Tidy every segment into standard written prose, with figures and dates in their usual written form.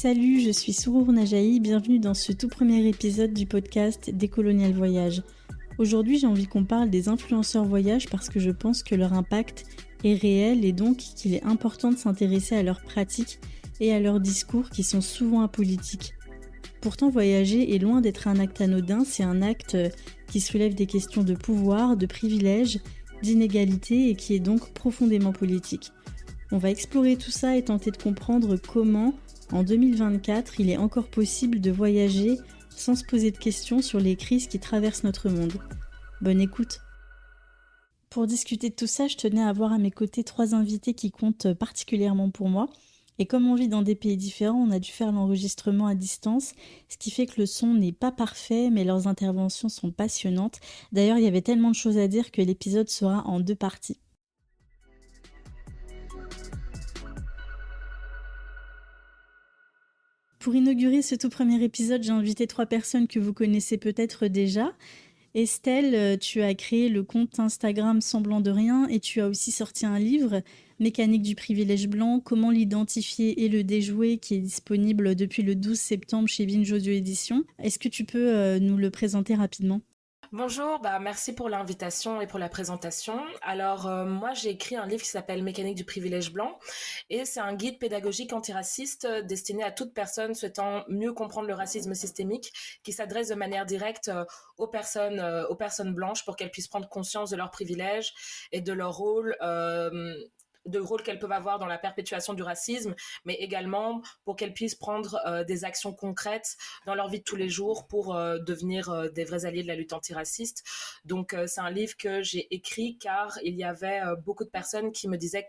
Salut, je suis Sourour Najahi, bienvenue dans ce tout premier épisode du podcast Décolonial Voyage. Aujourd'hui, j'ai envie qu'on parle des influenceurs voyage parce que je pense que leur impact est réel et donc qu'il est important de s'intéresser à leurs pratiques et à leurs discours qui sont souvent apolitiques. Pourtant, voyager est loin d'être un acte anodin, c'est un acte qui soulève des questions de pouvoir, de privilèges, d'inégalité et qui est donc profondément politique. On va explorer tout ça et tenter de comprendre comment, en 2024, il est encore possible de voyager sans se poser de questions sur les crises qui traversent notre monde. Bonne écoute. Pour discuter de tout ça, je tenais à avoir à mes côtés 3 invités qui comptent particulièrement pour moi. Et comme on vit dans des pays différents, on a dû faire l'enregistrement à distance, ce qui fait que le son n'est pas parfait, mais leurs interventions sont passionnantes. D'ailleurs, il y avait tellement de choses à dire que l'épisode sera en 2 parties. Pour inaugurer ce tout premier épisode, j'ai invité 3 personnes que vous connaissez peut-être déjà. Estelle, tu as créé le compte Instagram Semblant de rien et tu as aussi sorti un livre, Mécanique du privilège blanc, comment l'identifier et le déjouer, qui est disponible depuis le 12 septembre chez Binge Audio Édition. Est-ce que tu peux nous le présenter rapidement ? Bonjour, merci pour l'invitation et pour la présentation. Alors, moi, j'ai écrit un livre qui s'appelle Mécanique du privilège blanc et c'est un guide pédagogique antiraciste destiné à toute personne souhaitant mieux comprendre le racisme systémique qui s'adresse de manière directe aux personnes blanches pour qu'elles puissent prendre conscience de leurs privilèges et de leur rôle qu'elles peuvent avoir dans la perpétuation du racisme, mais également pour qu'elles puissent prendre des actions concrètes dans leur vie de tous les jours pour devenir des vrais alliés de la lutte antiraciste. Donc c'est un livre que j'ai écrit car il y avait beaucoup de personnes qui me disaient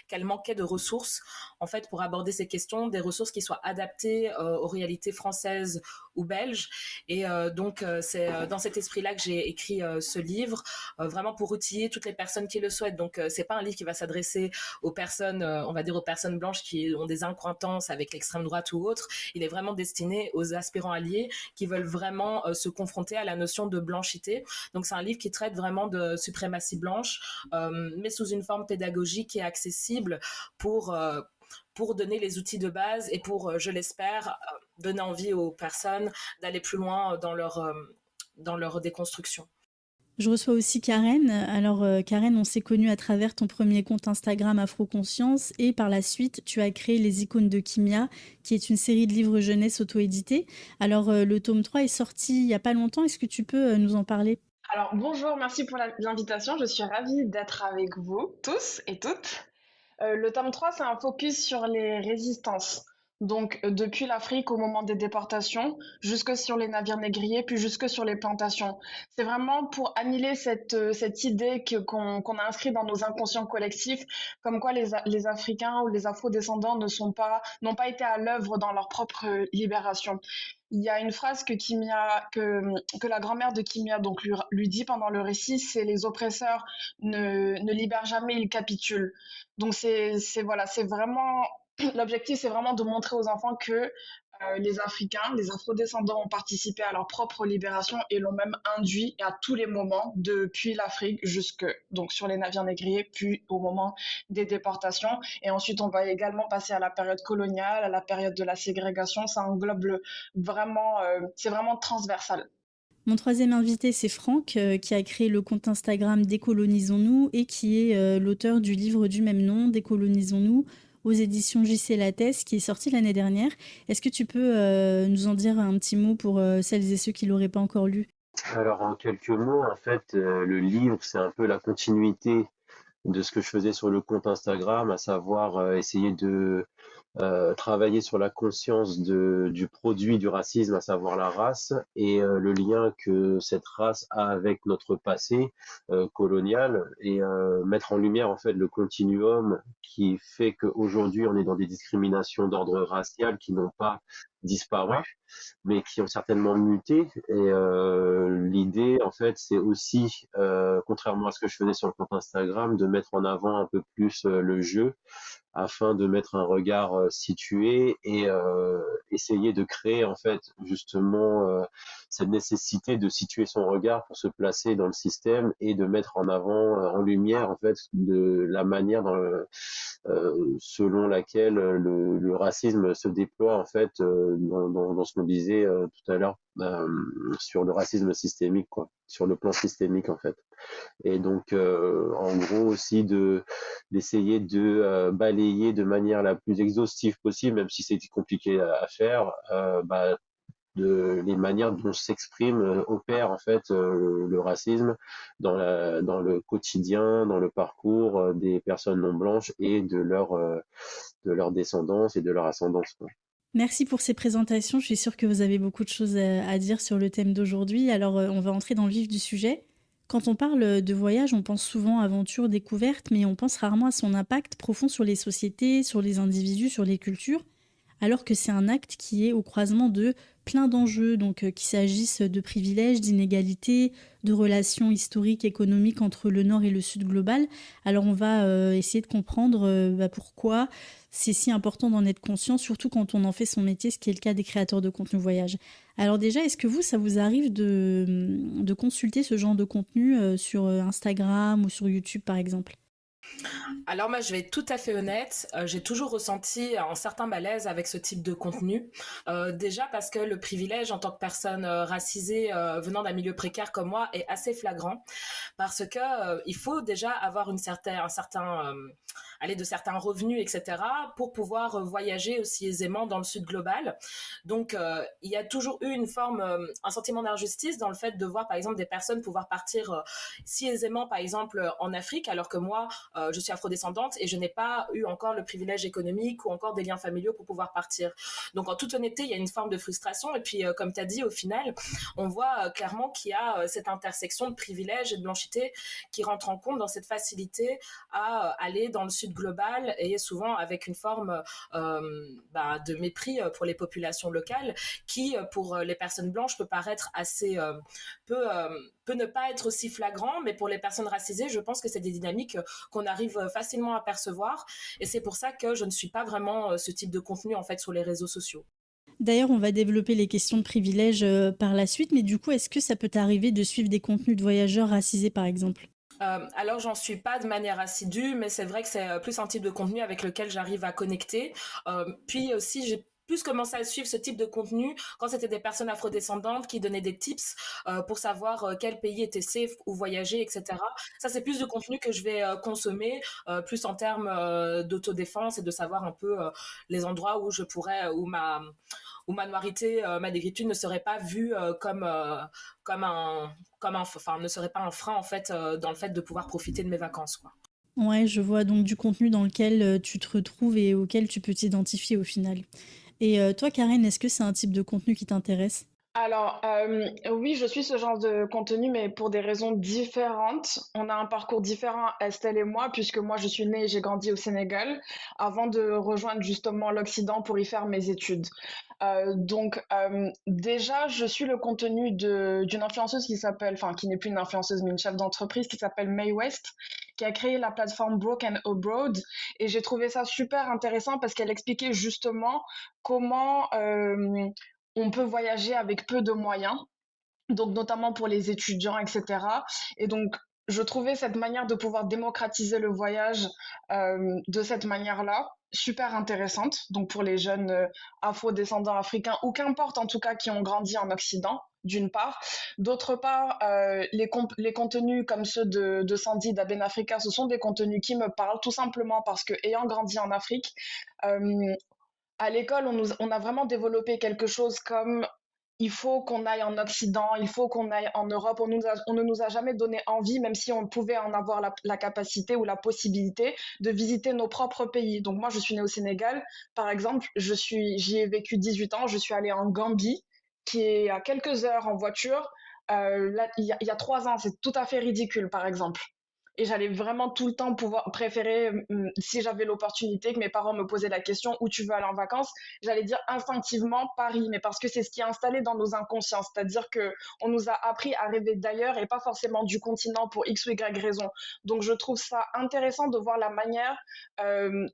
qu'elles manquaient de ressources en fait pour aborder ces questions, des ressources qui soient adaptées aux réalités françaises ou belges. Et donc c'est dans cet esprit-là que j'ai écrit ce livre, vraiment pour outiller toutes les personnes qui le souhaitent. Donc c'est pas un livre qui va s'adresser aux personnes, on va dire aux personnes blanches qui ont des incointances avec l'extrême droite ou autre. Il est vraiment destiné aux aspirants alliés qui veulent vraiment se confronter à la notion de blanchité. Donc c'est un livre qui traite vraiment de suprématie blanche, mais sous une forme pédagogique et accessible pour donner les outils de base et pour, je l'espère, donner envie aux personnes d'aller plus loin dans leur déconstruction. Je reçois aussi Karen. Alors Karen, on s'est connus à travers ton premier compte Instagram Afroconscience et par la suite, tu as créé Les Icônes de Kimia, qui est une série de livres jeunesse auto-édités. Alors le tome 3 est sorti il n'y a pas longtemps. Est-ce que tu peux nous en parler ? Alors bonjour, merci pour l'invitation. Je suis ravie d'être avec vous tous et toutes. Le tome 3, c'est un focus sur les résistances. Donc, depuis l'Afrique au moment des déportations, jusque sur les navires négriers, puis jusque sur les plantations. C'est vraiment pour annihiler cette idée qu'on a inscrite dans nos inconscients collectifs, comme quoi les Africains ou les Afro-descendants n'ont pas été à l'œuvre dans leur propre libération. Il y a une phrase que la grand-mère de Kimia donc lui dit pendant le récit, c'est les oppresseurs ne libèrent jamais, ils capitulent. Donc voilà, c'est vraiment l'objectif, c'est vraiment de montrer aux enfants que les Africains, les Afro-descendants ont participé à leur propre libération et l'ont même induit à tous les moments, depuis l'Afrique jusque donc sur les navires négriers, puis au moment des déportations. Et ensuite, on va également passer à la période coloniale, à la période de la ségrégation. Ça englobe vraiment, c'est vraiment transversal. Mon troisième invité, c'est Franck, qui a créé le compte Instagram Décolonisons-nous et qui est l'auteur du livre du même nom, Décolonisons-nous, aux éditions JC Lattès, qui est sorti l'année dernière. Est-ce que tu peux nous en dire un petit mot pour celles et ceux qui ne l'auraient pas encore lu ? Alors, en quelques mots, en fait, le livre, c'est un peu la continuité de ce que je faisais sur le compte Instagram, à savoir essayer de travailler sur la conscience du produit du racisme, à savoir la race, et le lien que cette race a avec notre passé colonial, et mettre en lumière en fait le continuum qui fait qu'aujourd'hui on est dans des discriminations d'ordre racial qui n'ont pas disparu, mais qui ont certainement muté. Et l'idée, en fait, c'est aussi, contrairement à ce que je faisais sur le compte Instagram, de mettre en avant un peu plus le jeu, afin de mettre un regard situé et essayer de créer en fait justement cette nécessité de situer son regard pour se placer dans le système et de mettre en avant, en lumière en fait de la manière selon laquelle le racisme se déploie en fait dans ce qu'on disait tout à l'heure sur le racisme systémique, quoi, sur le plan systémique en fait. Et donc en gros aussi d'essayer de balayer de manière la plus exhaustive possible, même si c'était compliqué à faire, les manières dont s'exprime, opère en fait le racisme dans le quotidien, dans le parcours des personnes non blanches et de leur descendance et de leur ascendance, quoi. Merci pour ces présentations. Je suis sûre que vous avez beaucoup de choses à dire sur le thème d'aujourd'hui. Alors, on va entrer dans le vif du sujet. Quand on parle de voyage, on pense souvent aventure, découverte, mais on pense rarement à son impact profond sur les sociétés, sur les individus, sur les cultures, alors que c'est un acte qui est au croisement de plein d'enjeux, donc qu'il s'agisse de privilèges, d'inégalités, de relations historiques, économiques entre le Nord et le Sud global. Alors on va essayer de comprendre pourquoi c'est si important d'en être conscient, surtout quand on en fait son métier, ce qui est le cas des créateurs de contenu voyage. Alors déjà, est-ce que ça vous arrive de consulter ce genre de contenu sur Instagram ou sur YouTube par exemple ? Alors moi, je vais être tout à fait honnête, j'ai toujours ressenti un certain malaise avec ce type de contenu. Déjà parce que le privilège en tant que personne racisée venant d'un milieu précaire comme moi est assez flagrant. Parce que il faut déjà avoir aller de certains revenus, etc., pour pouvoir voyager aussi aisément dans le sud global. Donc, il y a toujours eu un sentiment d'injustice dans le fait de voir, par exemple, des personnes pouvoir partir si aisément, par exemple, en Afrique, alors que moi, je suis afrodescendante et je n'ai pas eu encore le privilège économique ou encore des liens familiaux pour pouvoir partir. Donc, en toute honnêteté, il y a une forme de frustration. Et puis, comme tu as dit, au final, on voit clairement qu'il y a cette intersection de privilèges et de blanchité qui rentre en compte dans cette facilité à aller dans le sud global et souvent avec une forme de mépris pour les populations locales qui, pour les personnes blanches, peut paraître assez... peut ne pas être aussi flagrant, mais pour les personnes racisées, je pense que c'est des dynamiques qu'on arrive facilement à percevoir et c'est pour ça que je ne suis pas vraiment ce type de contenu en fait sur les réseaux sociaux. D'ailleurs, on va développer les questions de privilèges par la suite, mais du coup, est-ce que ça peut t'arriver de suivre des contenus de voyageurs racisés, par exemple ? Alors, j'en suis pas de manière assidue, mais c'est vrai que c'est plus un type de contenu avec lequel j'arrive à connecter. Puis aussi, j'ai plus commencé à suivre ce type de contenu quand c'était des personnes afrodescendantes qui donnaient des tips pour savoir quel pays était safe où voyager, etc. Ça, c'est plus de contenu que je vais consommer, plus en termes d'autodéfense et de savoir un peu les endroits où je pourrais, où ma noirité, ma négritude ne serait pas vue ne serait pas un frein en fait dans le fait de pouvoir profiter de mes vacances, quoi. Ouais, je vois donc du contenu dans lequel tu te retrouves et auquel tu peux t'identifier au final. Et toi, Karen, est-ce que c'est un type de contenu qui t'intéresse ? Alors, oui, je suis ce genre de contenu, mais pour des raisons différentes. On a un parcours différent, Estelle et moi, puisque moi, je suis née et j'ai grandi au Sénégal avant de rejoindre justement l'Occident pour y faire mes études. Déjà, je suis le contenu d'une influenceuse qui n'est plus une influenceuse, mais une chef d'entreprise qui s'appelle Mae West, qui a créé la plateforme Broken Abroad. Et j'ai trouvé ça super intéressant parce qu'elle expliquait justement comment on peut voyager avec peu de moyens, donc notamment pour les étudiants, etc. Et donc, je trouvais cette manière de pouvoir démocratiser le voyage de cette manière-là super intéressante, donc pour les jeunes afro-descendants africains, ou qu'importe en tout cas qui ont grandi en Occident, d'une part. D'autre part, les contenus comme ceux de Sandy d'Aben Africa, ce sont des contenus qui me parlent, tout simplement parce que, ayant grandi en Afrique, à l'école, on a vraiment développé quelque chose comme il faut qu'on aille en Occident, il faut qu'on aille en Europe. On ne nous a jamais donné envie, même si on pouvait en avoir la capacité ou la possibilité de visiter nos propres pays. Donc moi, je suis née au Sénégal, par exemple, j'y ai vécu 18 ans, je suis allée en Gambie, qui est à quelques heures en voiture. Là, il y a 3 ans, c'est tout à fait ridicule, par exemple. et j'allais vraiment tout le temps pouvoir préférer, si j'avais l'opportunité, que mes parents me posaient la question où tu veux aller en vacances, j'allais dire instinctivement Paris, mais parce que c'est ce qui est installé dans nos inconscients, c'est-à-dire que on nous a appris à rêver d'ailleurs et pas forcément du continent pour X ou Y raison. Donc je trouve ça intéressant de voir la manière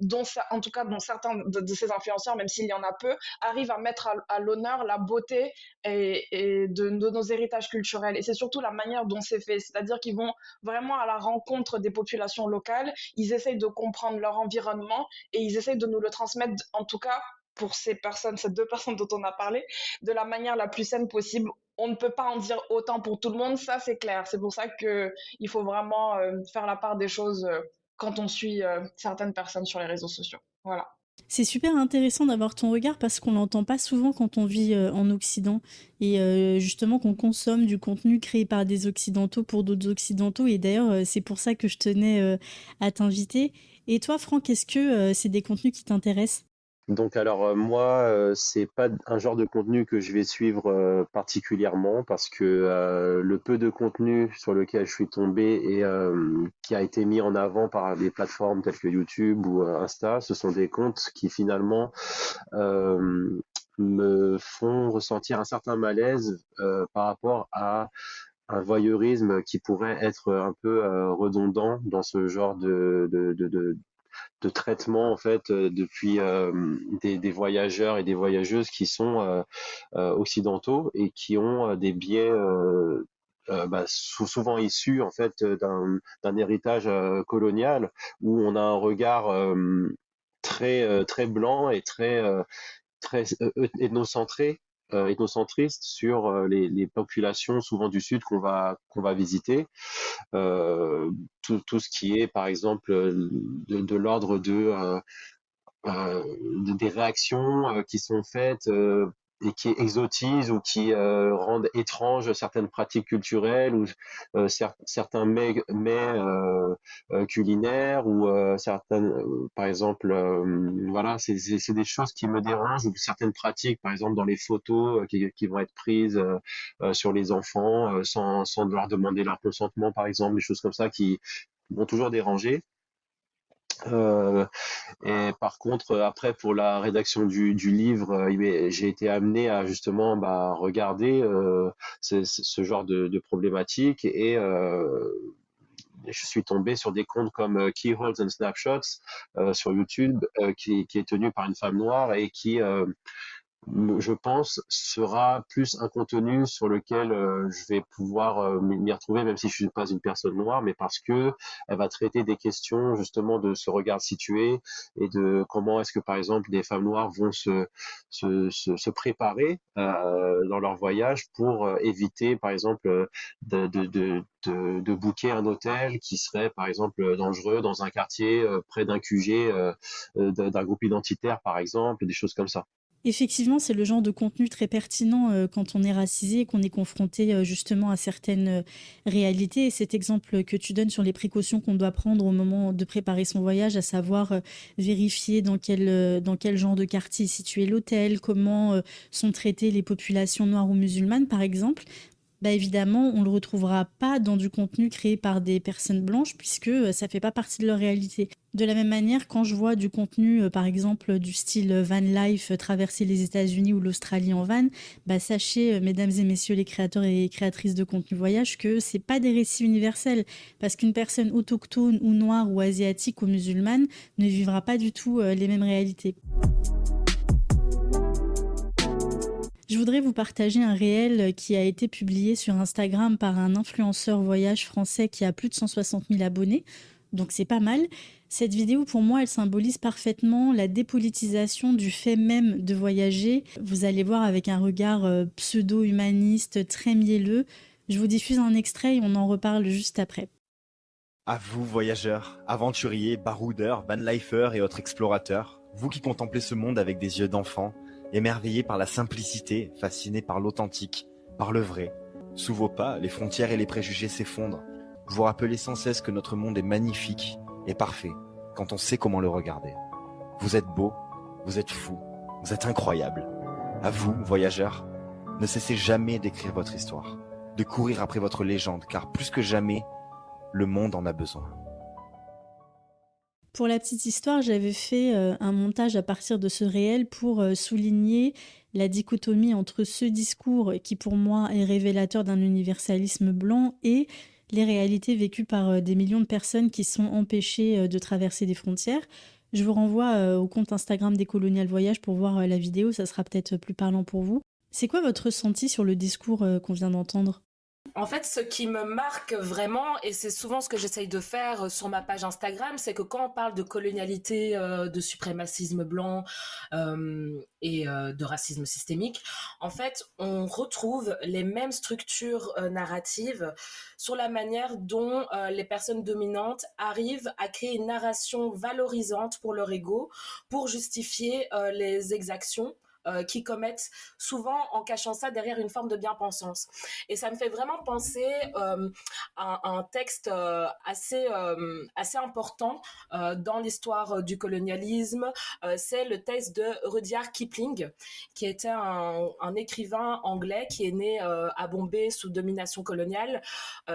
dont en tout cas dont certains de ces influenceurs, même s'il y en a peu, arrivent à mettre à l'honneur la beauté et de nos héritages culturels. Et c'est surtout la manière dont c'est fait, c'est-à-dire qu'ils vont vraiment à la rencontre des populations locales, ils essayent de comprendre leur environnement et ils essayent de nous le transmettre, en tout cas pour ces personnes, ces deux personnes dont on a parlé, de la manière la plus saine possible. On ne peut pas en dire autant pour tout le monde, ça c'est clair. C'est pour ça qu'il faut vraiment faire la part des choses quand on suit certaines personnes sur les réseaux sociaux. Voilà. C'est super intéressant d'avoir ton regard parce qu'on l'entend pas souvent quand on vit en Occident et justement qu'on consomme du contenu créé par des Occidentaux pour d'autres Occidentaux et d'ailleurs c'est pour ça que je tenais à t'inviter. Et toi Franck, est-ce que c'est des contenus qui t'intéressent? Donc alors moi, c'est pas un genre de contenu que je vais suivre particulièrement parce que le peu de contenu sur lequel je suis tombé et qui a été mis en avant par des plateformes telles que YouTube ou Insta, ce sont des comptes qui finalement me font ressentir un certain malaise par rapport à un voyeurisme qui pourrait être un peu redondant dans ce genre de traitement en fait depuis des voyageurs et des voyageuses qui sont occidentaux et qui ont des biais souvent issus en fait d'un héritage colonial où on a un regard très blanc et très ethnocentré, ethnocentriste sur les populations souvent du sud qu'on va visiter. Tout ce qui est par exemple de l'ordre des réactions qui sont faites et qui exotisent ou qui rendent étranges certaines pratiques culturelles ou certains mets culinaires ou certaines, par exemple, voilà, c'est des choses qui me dérangent ou certaines pratiques, par exemple dans les photos qui vont être prises sur les enfants sans leur demander leur consentement, par exemple, des choses comme ça qui vont toujours déranger. Euh, et par contre, après, pour la rédaction du livre, j'ai été amené à justement regarder ce genre de problématiques et je suis tombé sur des comptes comme Keyholes and Snapshots sur YouTube qui est tenu par une femme noire et qui je pense, sera plus un contenu sur lequel je vais pouvoir m'y retrouver, même si je suis pas une personne noire, mais parce que elle va traiter des questions justement de ce regard situé et de comment est-ce que par exemple des femmes noires vont se préparer dans leur voyage pour éviter par exemple de booker un hôtel qui serait par exemple dangereux dans un quartier près d'un QG d'un groupe identitaire par exemple, des choses comme ça. Effectivement, c'est le genre de contenu très pertinent quand on est racisé et qu'on est confronté justement à certaines réalités. Et cet exemple que tu donnes sur les précautions qu'on doit prendre au moment de préparer son voyage, à savoir vérifier dans quel genre de quartier est situé l'hôtel, comment sont traitées les populations noires ou musulmanes, par exemple. Bah évidemment, on ne le retrouvera pas dans du contenu créé par des personnes blanches puisque ça fait pas partie de leur réalité. De la même manière, quand je vois du contenu, par exemple, du style van life, traverser les États-Unis ou l'Australie en van, bah sachez, mesdames et messieurs les créateurs et créatrices de contenu voyage, que c'est pas des récits universels parce qu'une personne autochtone ou noire ou asiatique ou musulmane ne vivra pas du tout les mêmes réalités. Je voudrais vous partager un réel qui a été publié sur Instagram par un influenceur voyage français qui a plus de 160 000 abonnés, donc c'est pas mal. Cette vidéo, pour moi, elle symbolise parfaitement la dépolitisation du fait même de voyager. Vous allez voir avec un regard pseudo-humaniste, très mielleux. Je vous diffuse un extrait et on en reparle juste après. À vous, voyageurs, aventuriers, baroudeurs, vanlifers et autres explorateurs, vous qui contemplez ce monde avec des yeux d'enfant, émerveillés par la simplicité, fascinés par l'authentique, par le vrai. Sous vos pas, les frontières et les préjugés s'effondrent. Vous rappelez sans cesse que notre monde est magnifique et parfait quand on sait comment le regarder. Vous êtes beau, vous êtes fou, vous êtes incroyable. À vous, voyageurs, ne cessez jamais d'écrire votre histoire, de courir après votre légende, car plus que jamais, Le monde en a besoin. Pour la petite histoire, j'avais fait un montage à partir de ce réel pour souligner la dichotomie entre ce discours qui pour moi est révélateur d'un universalisme blanc et les réalités vécues par des millions de personnes qui sont empêchées de traverser des frontières. Je vous renvoie au compte Instagram des Colonial Voyages pour voir la vidéo, ça sera peut-être plus parlant pour vous. C'est quoi votre ressenti sur le discours qu'on vient d'entendre ? En fait, ce qui me marque vraiment, et c'est souvent ce que j'essaye de faire sur ma page Instagram, c'est que quand on parle de colonialité, de suprémacisme blanc et de racisme systémique, en fait, on retrouve les mêmes structures narratives sur la manière dont les personnes dominantes arrivent à créer une narration valorisante pour leur ego, pour justifier les exactions qui commettent souvent en cachant ça derrière une forme de bien-pensance. Et ça me fait vraiment penser à un texte assez important dans l'histoire du colonialisme. C'est le texte de Rudyard Kipling, qui était un écrivain anglais qui est né à Bombay sous domination coloniale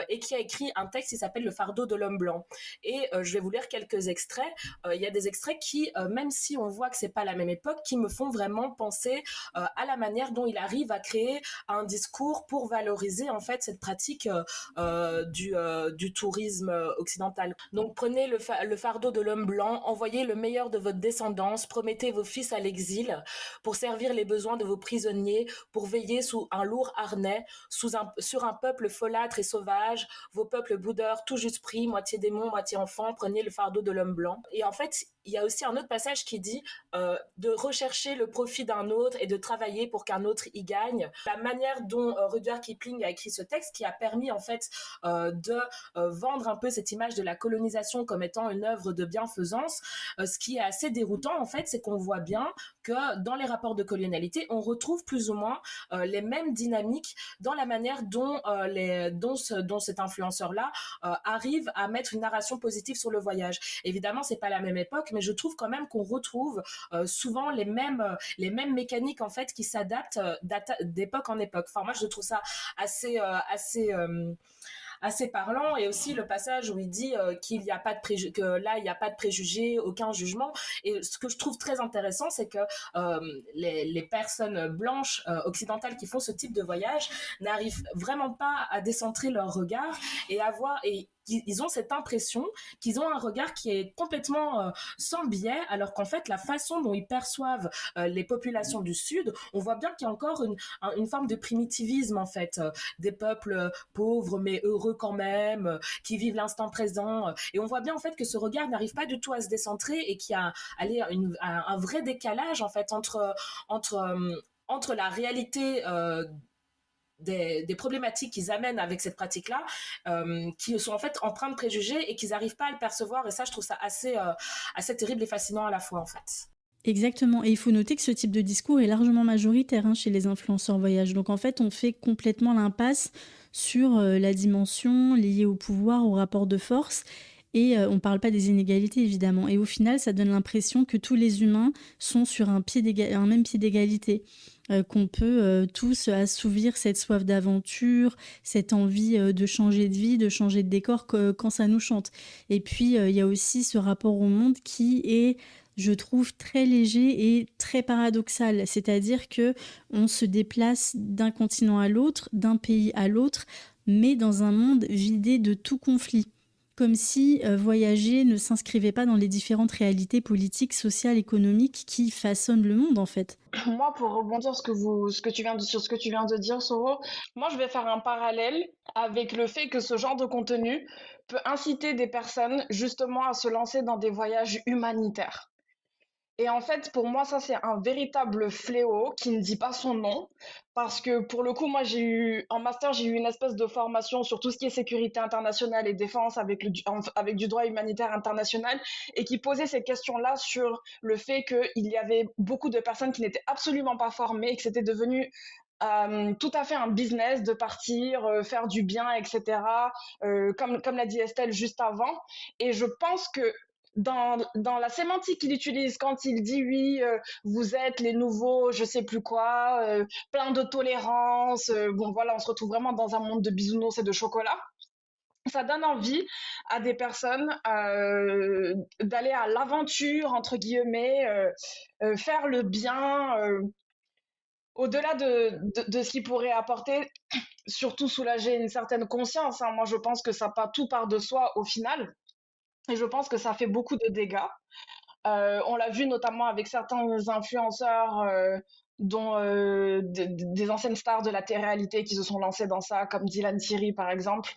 et qui a écrit un texte qui s'appelle Le fardeau de l'homme blanc. Et je vais vous lire quelques extraits. Il y a des extraits qui, même si on voit que c'est pas la même époque, qui me font vraiment penser à la manière dont il arrive à créer un discours pour valoriser en fait cette pratique du tourisme occidental. Donc prenez le fardeau de l'homme blanc, envoyez le meilleur de votre descendance, promettez vos fils à l'exil pour servir les besoins de vos prisonniers, pour veiller sous un lourd harnais sur un peuple folâtre et sauvage, vos peuples boudeurs tout juste pris, moitié démon, moitié enfant, prenez le fardeau de l'homme blanc. Et en fait, il y a aussi un autre passage qui dit de rechercher le profit d'un autre et de travailler pour qu'un autre y gagne. La manière dont Rudyard Kipling a écrit ce texte qui a permis en fait de vendre un peu cette image de la colonisation comme étant une œuvre de bienfaisance, ce qui est assez déroutant en fait, c'est qu'on voit bien que dans les rapports de colonialité, on retrouve plus ou moins les mêmes dynamiques dans la manière dont cet influenceur-là arrive à mettre une narration positive sur le voyage. Évidemment, c'est pas la même époque, mais je trouve quand même qu'on retrouve souvent les mêmes mécaniques en fait qui s'adaptent d'époque en époque. Enfin, moi, je trouve ça assez parlant. Et aussi le passage où il dit qu'il n'y a pas de que là il n'y a pas de préjugés, aucun jugement. Et ce que je trouve très intéressant, c'est que les personnes blanches occidentales qui font ce type de voyage n'arrivent vraiment pas à décentrer leur regard et ils ont cette impression qu'ils ont un regard qui est complètement sans biais, alors qu'en fait, la façon dont ils perçoivent les populations du Sud, on voit bien qu'il y a encore une forme de primitivisme, en fait, des peuples pauvres mais heureux quand même, qui vivent l'instant présent. Et on voit bien, en fait, que ce regard n'arrive pas du tout à se décentrer et qu'il y a un vrai décalage, en fait, entre la réalité des problématiques qu'ils amènent avec cette pratique-là, qui sont en fait empreintes de préjugés et qu'ils n'arrivent pas à le percevoir. Et ça, je trouve ça assez terrible et fascinant à la fois, en fait. Exactement, et il faut noter que ce type de discours est largement majoritaire chez les influenceurs voyage. Donc en fait, on fait complètement l'impasse sur la dimension liée au pouvoir, au rapport de force, et on ne parle pas des inégalités évidemment. Et au final, ça donne l'impression que tous les humains sont sur un même pied d'égalité, qu'on peut tous assouvir cette soif d'aventure, cette envie de changer de vie, de changer de décor quand ça nous chante. Et puis, il y a aussi ce rapport au monde qui est, je trouve, très léger et très paradoxal. C'est-à-dire que on se déplace d'un continent à l'autre, d'un pays à l'autre, mais dans un monde vidé de tout conflit. Comme si voyager ne s'inscrivait pas dans les différentes réalités politiques, sociales, économiques qui façonnent le monde, en fait. Moi, pour rebondir sur ce que tu viens de dire, Soro, moi, je vais faire un parallèle avec le fait que ce genre de contenu peut inciter des personnes justement à se lancer dans des voyages humanitaires. Et en fait, pour moi, ça, c'est un véritable fléau qui ne dit pas son nom. Parce que pour le coup, moi, en master, j'ai eu une espèce de formation sur tout ce qui est sécurité internationale et défense avec du droit humanitaire international et qui posait ces questions-là sur le fait qu'il y avait beaucoup de personnes qui n'étaient absolument pas formées et que c'était devenu tout à fait un business de partir, faire du bien, etc. Comme l'a dit Estelle juste avant. Et je pense que dans la sémantique qu'il utilise quand il dit oui, vous êtes les nouveaux, je sais plus quoi, plein de tolérance, bon voilà, on se retrouve vraiment dans un monde de bisounours et de chocolat. Ça donne envie à des personnes d'aller à l'aventure, entre guillemets, faire le bien, au-delà de ce qu'il pourrait apporter, surtout soulager une certaine conscience, hein. Moi, je pense que ça part, tout part de soi au final, et je pense que ça fait beaucoup de dégâts. On l'a vu notamment avec certains influenceurs, dont des anciennes stars de la télé-réalité qui se sont lancées dans ça, comme Dylan Thierry par exemple,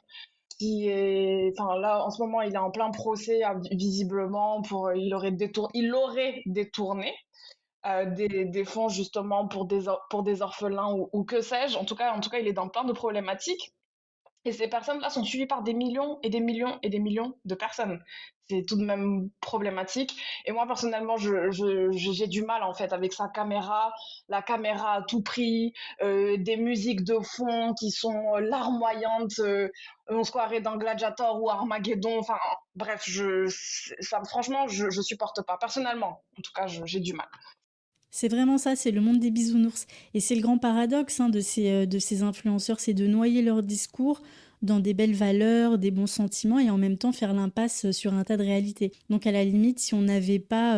enfin là en ce moment il est en plein procès visiblement pour il aurait détourné des fonds justement pour des orphelins ou que sais-je. En tout cas, il est dans plein de problématiques. Et ces personnes-là sont suivies par des millions et des millions et des millions de personnes. C'est tout de même problématique. Et moi, personnellement, j'ai du mal, en fait, avec sa caméra, la caméra à tout prix, des musiques de fond qui sont larmoyantes, on se croirait dans Gladiator ou Armageddon. Enfin, bref, franchement, je supporte pas. Personnellement, en tout cas, j'ai du mal. C'est vraiment ça, c'est le monde des bisounours. Et c'est le grand paradoxe de ces influenceurs, c'est de noyer leur discours dans des belles valeurs, des bons sentiments et en même temps faire l'impasse sur un tas de réalités. Donc à la limite, si on n'avait pas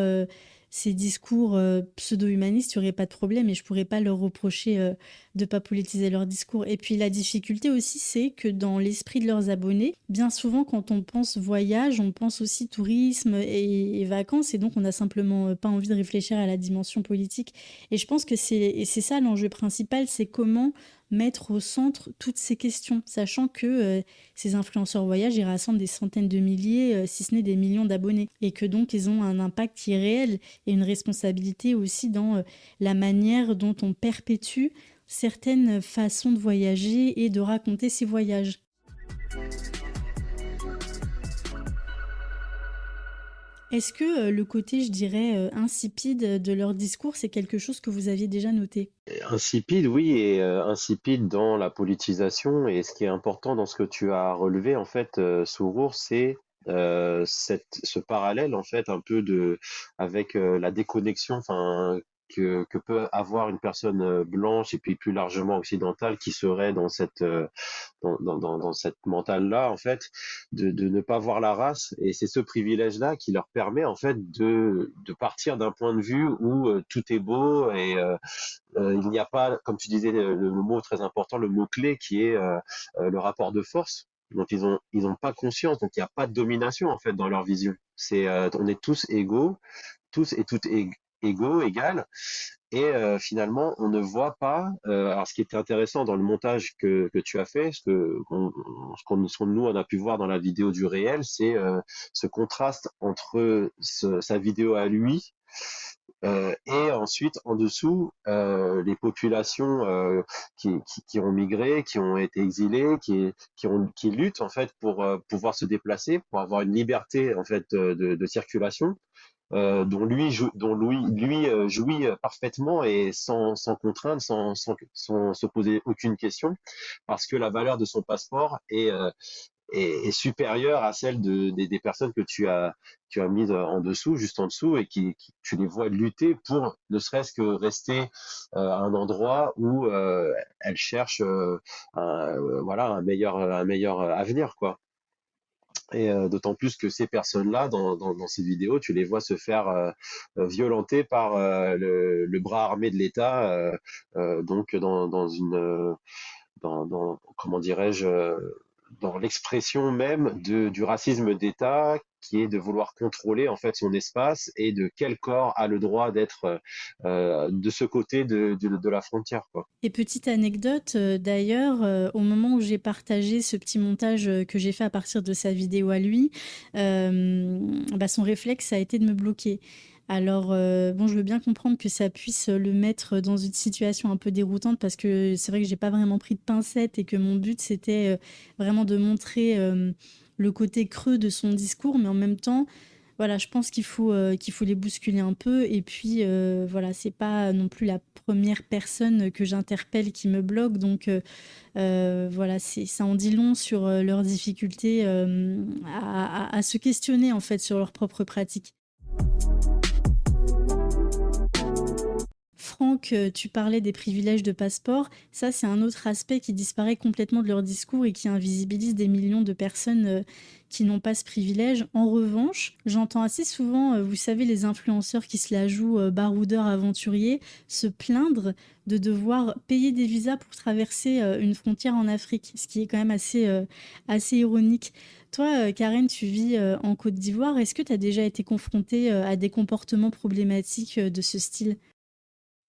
ces discours pseudo-humanistes, il n'y aurait pas de problème et je ne pourrais pas leur reprocher de ne pas politiser leur discours. Et puis la difficulté aussi, c'est que dans l'esprit de leurs abonnés, bien souvent quand on pense voyage, on pense aussi tourisme et vacances et donc on n'a simplement pas envie de réfléchir à la dimension politique. Et je pense que c'est ça l'enjeu principal, c'est comment mettre au centre toutes ces questions, sachant que ces influenceurs voyage, ils rassemblent des centaines de milliers, si ce n'est des millions d'abonnés, et que donc ils ont un impact qui est réel et une responsabilité aussi dans la manière dont on perpétue certaines façons de voyager et de raconter ces voyages. Est-ce que le côté, je dirais, insipide de leur discours, c'est quelque chose que vous aviez déjà noté? Insipide, oui, et insipide dans la politisation. Et ce qui est important dans ce que tu as relevé, en fait, Sourour, c'est ce parallèle, en fait, un peu avec la déconnexion, enfin, que peut avoir une personne blanche et puis plus largement occidentale qui serait dans dans cette mentale-là, en fait, de ne pas voir la race. Et c'est ce privilège-là qui leur permet, en fait, de partir d'un point de vue où tout est beau et il n'y a pas, comme tu disais, le mot très important, le mot-clé qui est le rapport de force. Donc ils ont pas conscience, donc il n'y a pas de domination en fait dans leur vision. On est tous égaux, tous et toutes égaux, égales, et finalement on ne voit pas. Alors ce qui était intéressant dans le montage que tu as fait, ce que nous on a pu voir dans la vidéo du réel, c'est ce contraste entre sa vidéo à lui. Et ensuite, en dessous, les populations qui ont migré, qui ont été exilées, qui luttent en fait pour pouvoir se déplacer, pour avoir une liberté en fait de circulation, dont lui jouit parfaitement et sans contrainte, sans se poser aucune question, parce que la valeur de son passeport est supérieure à celle des personnes que tu as mises en dessous, juste en dessous, et tu les vois lutter pour ne serait-ce que rester à un endroit où elles cherchent voilà, un meilleur avenir, quoi. Et d'autant plus que ces personnes-là, dans ces vidéos, tu les vois se faire violenter par le bras armé de l'État, donc comment dirais-je, dans l'expression même du racisme d'État, qui est de vouloir contrôler en fait son espace et de quel corps a le droit d'être de ce côté de la frontière, quoi. Et petite anecdote, d'ailleurs, au moment où j'ai partagé ce petit montage que j'ai fait à partir de sa vidéo à lui, son réflexe a été de me bloquer. Alors, bon, je veux bien comprendre que ça puisse le mettre dans une situation un peu déroutante parce que c'est vrai que j'ai pas vraiment pris de pincettes et que mon but, c'était vraiment de montrer le côté creux de son discours, mais en même temps, voilà, je pense qu'il faut les bousculer un peu. Et puis, voilà, c'est pas non plus la première personne que j'interpelle qui me bloque. Donc, voilà, ça en dit long sur leurs difficultés à se questionner, en fait, sur leurs propres pratiques. Franck, tu parlais des privilèges de passeport. Ça, c'est un autre aspect qui disparaît complètement de leur discours et qui invisibilise des millions de personnes qui n'ont pas ce privilège. En revanche, j'entends assez souvent, vous savez, les influenceurs qui se la jouent baroudeurs aventuriers, se plaindre de devoir payer des visas pour traverser une frontière en Afrique, ce qui est quand même assez ironique. Toi, Karen, tu vis en Côte d'Ivoire. Est-ce que tu as déjà été confrontée à des comportements problématiques de ce style?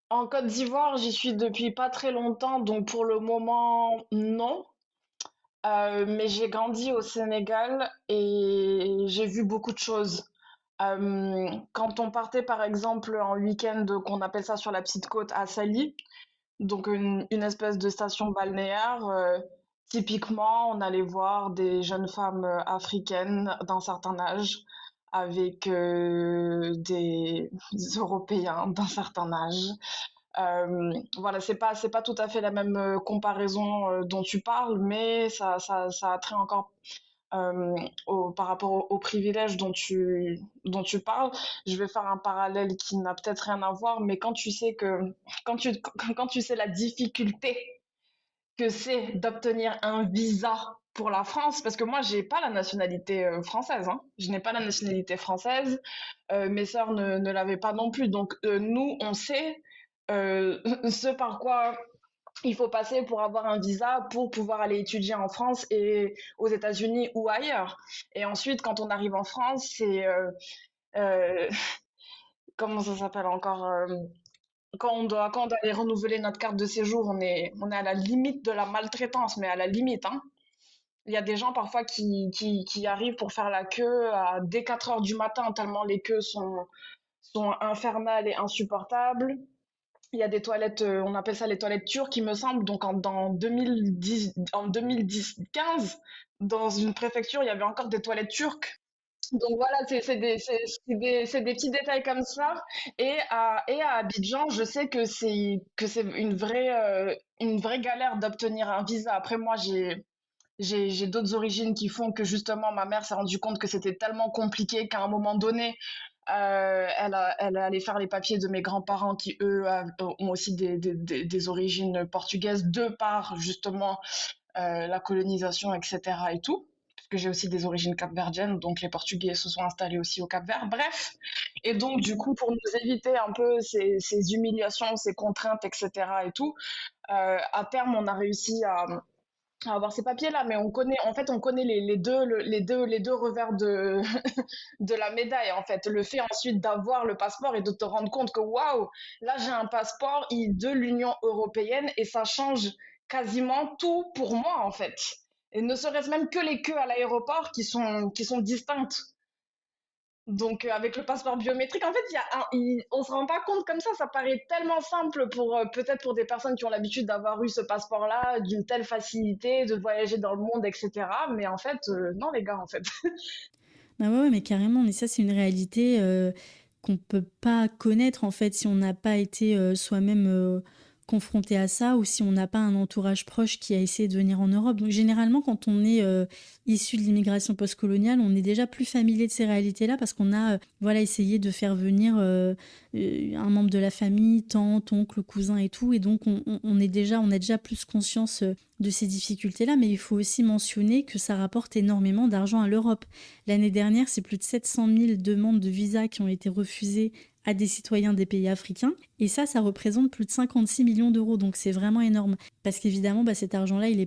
En Côte d'Ivoire, j'y suis depuis pas très longtemps, donc pour le moment, non. Mais j'ai grandi au Sénégal et j'ai vu beaucoup de choses. Quand on partait par exemple en week-end, qu'on appelle ça sur la petite côte à Sali, donc une espèce de station balnéaire, typiquement on allait voir des jeunes femmes africaines d'un certain âge avec des Européens d'un certain âge. Voilà, c'est pas tout à fait la même comparaison dont tu parles, mais ça a trait encore par rapport aux privilèges dont tu parles. Je vais faire un parallèle qui n'a peut-être rien à voir, mais quand tu sais quand tu sais la difficulté que c'est d'obtenir un visa pour la France, parce que moi j'ai pas la nationalité française, hein. Je n'ai pas la nationalité française, mes sœurs ne l'avaient pas non plus, donc nous on sait ce par quoi il faut passer pour avoir un visa pour pouvoir aller étudier en France et aux États-Unis ou ailleurs. Et ensuite, quand on arrive en France, c'est euh, comment ça s'appelle encore quand on doit aller renouveler notre carte de séjour, on est à la limite de la maltraitance, mais à la limite, hein. Il y a des gens parfois qui arrivent pour faire la queue dès 4 heures du matin, tellement les queues sont infernales et insupportables. Il y a des toilettes, on appelle ça les toilettes turques, il me semble. Donc dans 2010, en 2010-15, dans une préfecture, il y avait encore des toilettes turques. Donc voilà, c'est des petits détails comme ça. Et à Abidjan, je sais que c'est une vraie galère d'obtenir un visa. Après, moi, j'ai d'autres origines qui font que justement ma mère s'est rendue compte que c'était tellement compliqué qu'à un moment donné, elle allait faire les papiers de mes grands-parents qui, eux, ont aussi des origines portugaises de par justement la colonisation, etc. et tout. Parce que j'ai aussi des origines capverdiennes, donc les Portugais se sont installés aussi au Cap-Vert. Bref, et donc du coup, pour nous éviter un peu ces humiliations, ces contraintes, etc. et tout, à terme, on a réussi à avoir ces papiers-là, mais on connaît les deux revers de la médaille, en fait. Le fait ensuite d'avoir le passeport et de te rendre compte que, waouh, là, j'ai un passeport de l'Union européenne et ça change quasiment tout pour moi, en fait. Et ne serait-ce même que les queues à l'aéroport qui sont distinctes. Donc, avec le passeport biométrique, en fait, on se rend pas compte comme ça paraît tellement simple peut-être pour des personnes qui ont l'habitude d'avoir eu ce passeport-là, d'une telle facilité, de voyager dans le monde, etc. Mais en fait, non, les gars, en fait. Bah ouais, mais carrément, mais ça, c'est une réalité qu'on peut pas connaître en fait si on n'a pas été soi-même confronté à ça ou si on n'a pas un entourage proche qui a essayé de venir en Europe. Donc généralement, quand on est issu de l'immigration postcoloniale, on est déjà plus familier de ces réalités-là parce qu'on a voilà, essayé de faire venir un membre de la famille, tante, oncle, cousin et tout. Et donc, on a déjà plus conscience de ces difficultés-là. Mais il faut aussi mentionner que ça rapporte énormément d'argent à l'Europe. L'année dernière, c'est plus de 700 000 demandes de visa qui ont été refusées à des citoyens des pays africains. Et ça représente plus de 56 millions d'euros. Donc c'est vraiment énorme. Parce qu'évidemment, cet argent-là, il n'est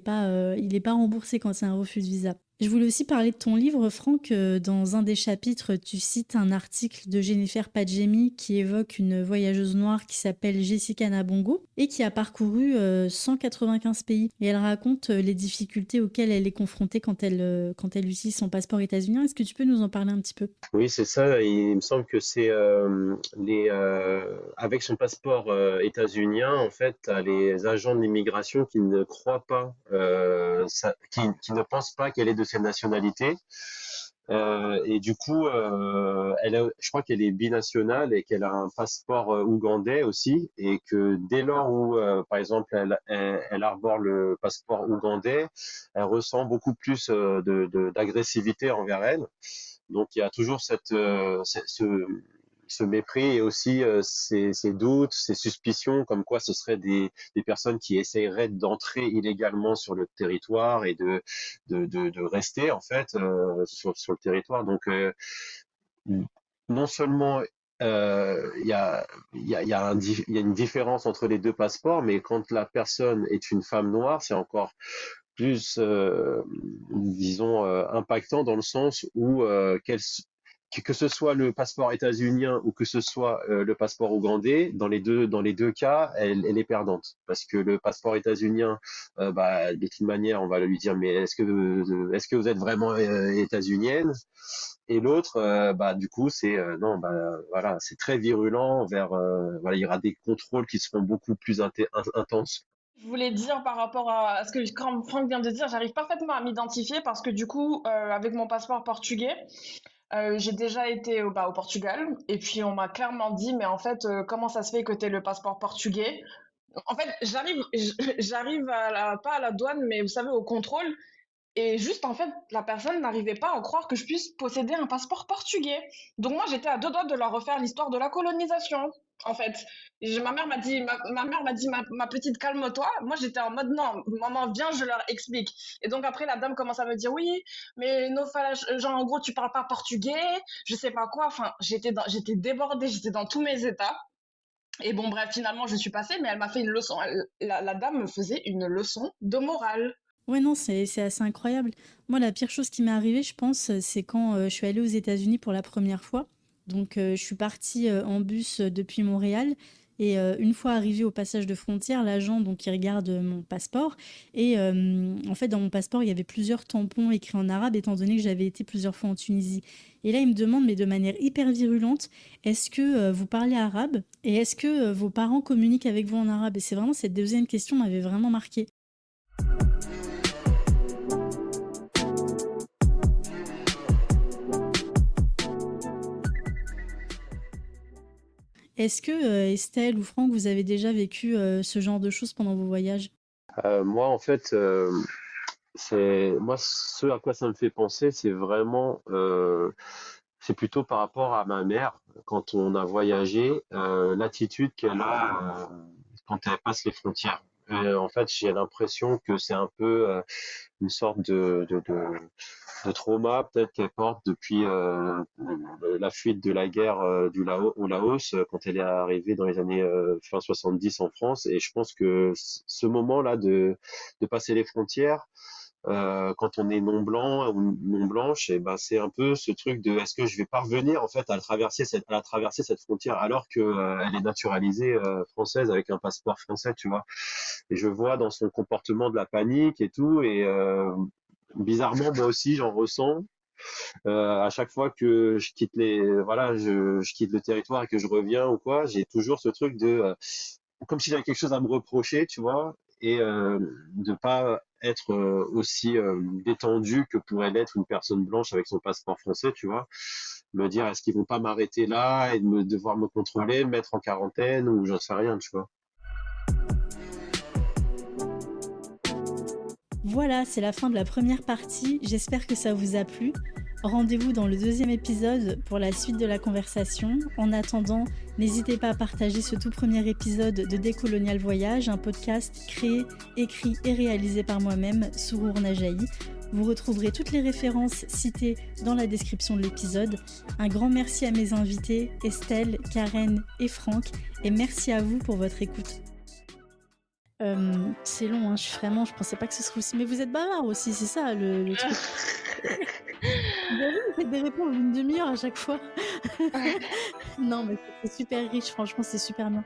pas remboursé quand c'est un refus de visa. Je voulais aussi parler de ton livre, Franck. Dans un des chapitres, tu cites un article de Jennifer Padjemi qui évoque une voyageuse noire qui s'appelle Jessica Nabongo et qui a parcouru 195 pays. Et elle raconte les difficultés auxquelles elle est confrontée quand elle utilise son passeport états-unien. Est-ce que tu peux nous en parler un petit peu? Oui, c'est ça. Il me semble que c'est avec son passeport états-unien, en fait, t'as les agents de l'immigration qui ne croient pas, qui ne pensent pas qu'elle est de cette nationalité. Et du coup, je crois qu'elle est binationale et qu'elle a un passeport ougandais aussi, et que dès lors où, par exemple, elle arbore le passeport ougandais, elle ressent beaucoup plus d'agressivité envers elle. Donc il y a toujours ce mépris et aussi ces doutes, ces suspicions, comme quoi ce seraient des personnes qui essaieraient d'entrer illégalement sur le territoire et de rester en fait sur le territoire. Donc non seulement il y a une différence entre les deux passeports, mais quand la personne est une femme noire, c'est encore plus, disons, impactant dans le sens où que ce soit le passeport états-unien ou que ce soit le passeport ougandais, dans les deux cas, elle est perdante. Parce que le passeport états-unien, bah, de toute manière, on va lui dire, mais est-ce que vous êtes vraiment états-unienne? Et l'autre, bah, du coup, c'est non, bah, voilà, c'est très virulent voilà, il y aura des contrôles qui seront beaucoup plus intenses. Je voulais dire par rapport à ce que quand Franck vient de dire, j'arrive parfaitement à m'identifier parce que du coup, avec mon passeport portugais, j'ai déjà été au Portugal et puis on m'a clairement dit, mais en fait, comment ça se fait que tu le passeport portugais? En fait, j'arrive pas à la douane, mais vous savez, au contrôle. Et juste, en fait, la personne n'arrivait pas à croire que je puisse posséder un passeport portugais. Donc moi, j'étais à deux doigts de leur refaire l'histoire de la colonisation, en fait. Ma mère m'a dit, ma petite, calme-toi. Moi, j'étais en mode, non, maman, viens, je leur explique. Et donc après, la dame commence à me dire, oui, mais genre, en gros, tu parles pas portugais, je sais pas quoi. Enfin, j'étais débordée, j'étais dans tous mes états. Et bon, bref, finalement, je suis passée, mais elle m'a fait une leçon. La dame me faisait une leçon de morale. Ouais, non, c'est assez incroyable. Moi, la pire chose qui m'est arrivée, je pense, c'est quand je suis allée aux États-Unis pour la première fois. Donc, je suis partie en bus depuis Montréal. Et une fois arrivée au passage de frontière, l'agent, donc, il regarde mon passeport. Et en fait, dans mon passeport, il y avait plusieurs tampons écrits en arabe, étant donné que j'avais été plusieurs fois en Tunisie. Et là, il me demande, mais de manière hyper virulente, est-ce que vous parlez arabe? Et est-ce que vos parents communiquent avec vous en arabe? Et c'est vraiment cette deuxième question m'avait vraiment marquée. Est-ce que Estelle ou Franck, vous avez déjà vécu ce genre de choses pendant vos voyages? Moi, en fait, moi, ce à quoi ça me fait penser, c'est vraiment, c'est plutôt par rapport à ma mère, quand on a voyagé, l'attitude qu'elle a quand elle passe les frontières. En fait, j'ai l'impression que c'est un peu une sorte de trauma, peut-être qu'elle porte depuis la fuite de la guerre au Laos, quand elle est arrivée dans les années fin 70 en France. Et je pense que ce moment-là de passer les frontières, quand on est non blanc ou non blanche, et ben c'est un peu ce truc de est-ce que je vais parvenir en fait à traverser cette frontière alors que elle est naturalisée française avec un passeport français, tu vois. Et je vois dans son comportement de la panique et tout, et bizarrement moi aussi j'en ressens. À chaque fois que je quitte je quitte le territoire et que je reviens ou quoi, j'ai toujours ce truc de comme si j'avais quelque chose à me reprocher, tu vois, et de pas être aussi détendu que pourrait l'être une personne blanche avec son passeport français, tu vois. Me dire, est-ce qu'ils vont pas m'arrêter là et devoir me contrôler, me mettre en quarantaine ou j'en sais rien, tu vois. Voilà, c'est la fin de la première partie. J'espère que ça vous a plu. Rendez-vous dans le deuxième épisode pour la suite de la conversation. En attendant, n'hésitez pas à partager ce tout premier épisode de Décolonial Voyage, un podcast créé, écrit et réalisé par moi-même, Sourour Najahi. Vous retrouverez toutes les références citées dans la description de l'épisode. Un grand merci à mes invités, Estelle, Karen et Franck, et merci à vous pour votre écoute. C'est long, hein, je pensais pas que ce serait aussi... Mais vous êtes bavard aussi, c'est ça le truc. Vous faites des réponses d'une demi-heure à chaque fois. Non, mais c'est super riche, franchement, c'est super bien.